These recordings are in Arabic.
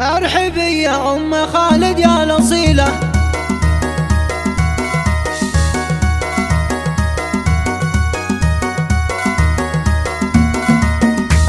ارحبي يا ام خالد يا الاصيله،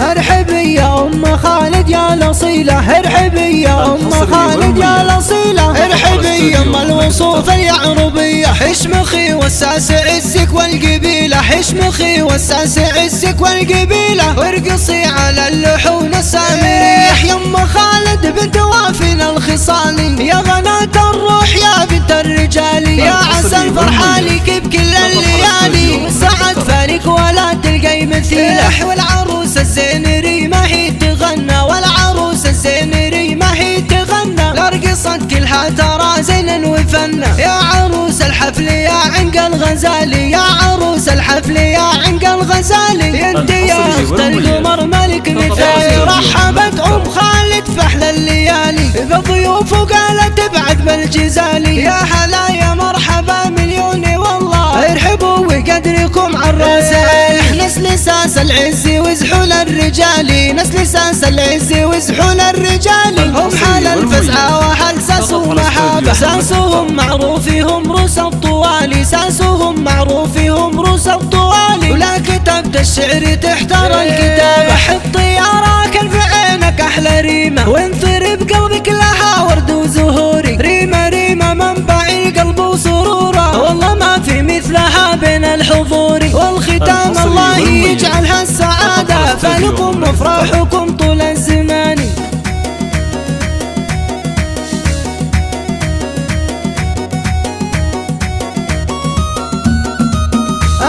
ارحبي يا ام خالد يا الاصيله، ارحبي يا ام خالد يا الاصيله، ارحبي يا ام الوصوف اليعربيه، حشمخي وساس عزك والقبيله، حشمخي وساس عزك والقبيله، وارقصي على اللحون السامريه يا ام خالد بنت وافنا الخصالي، يا غناة الروح يا بنت الرجال، يا عسى الفرح عليك بكل الليالي، سعد فارق ولا تلقي مثيله، والعروس الزينري ما هي تغنى، والعروس الزينري ما هي تغنى، لرقصت كلها ترى زين وفنة، يا عروس الحفل يا عنق الغزالي، يا عروس الحفل يا عنق الغزالي، انت يا اخت القمر ملك مثالي، رحبت ام خالد في احلى الليالي بضيوف وقالت ابعد بالجزالي، يا هلا يا مرحبا مليون والله، ارحبوا وقدركم عالراسين، نسل ساس العز وزحول الرجال، نسل ساس العز وزحول الرجال، هم حال الفزعة وحال ساس ومحابة، ساسهم معروفهم روس الطوالي، ساسهم معروفهم روس الطوالي، ولا كتبت الشعر تحتار الكتابة، حطي يا راكن في عينك احلى ريمة، وانثر بقلبك لها ورد وزهوري، ريمة ريمة منبع القلب وسروره، والله ما في مثلها بين الحضور، والختام الله يجعلها السعادة، فلكم وافراحكم طول الزمان.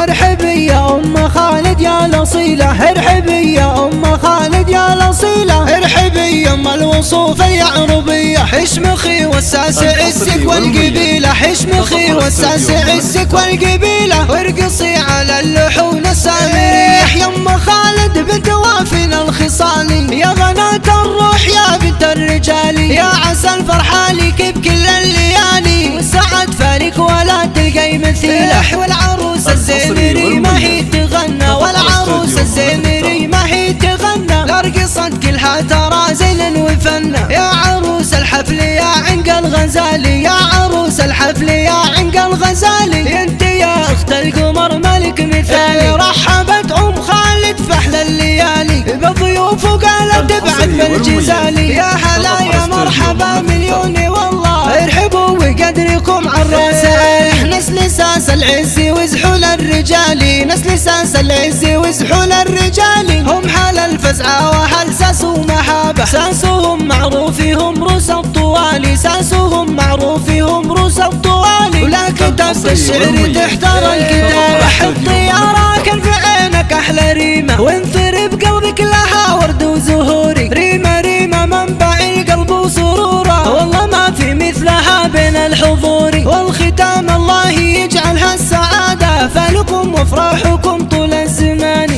ارحبي يا ام خالد يا الاصيله، ارحبي يا ام خالد يا الاصيله، ارحبي يا ام الوصوف اليعربيه، حشمخي وساس عزك والقبيله، حشمخي وساس عزك والقبيله، وارقصي على اللحون السامريه يا ام خالد بنت وافنا الخصالي، يا غناة الروح يا بنت الرجال، يا عسى الفرح عليك بكل الليالي، سعد فارق ولا تلقي مثيله، والعروس الزينري ما هي تغنى، والعروس الزينري ما هي تغنى، لرقصت كلها ترى زين وفنة، يا عروس الحفل يا عنق الغزالي، يا عروس الحفل يا عنق الغزالي، انت يا اخت القمر ملك مثالي، رحبت ام خالد في احلى الليالي بضيوف وقالت ابعد بالجزالي، يا هلا يا مرحبا مليون والله، ارحبوا وقدركم عالراسين، نسل ساس العز وزحول الرجال، نسل ساس العز وزحول الرجال، هم حال الفزعة وحال ساس ومحابة، ساسهم معروفهم روس الطوالي، ساسهم معروفهم روس الطوالي، ولا كتبت الشعر تحتار الكتابة، حطي يا راكن في عينك احلى ريمة، وانثر بقلبك لها ورد وزهوري، ريمة ريمة منبع القلب وسروره، والله ما في مثلها بين الحضور، والختام الله يجعلها السعادة، فلكم وافراحكم طول الزمان.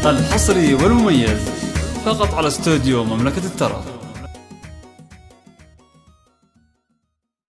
الحصري والمميز فقط على استوديو مملكة الترى.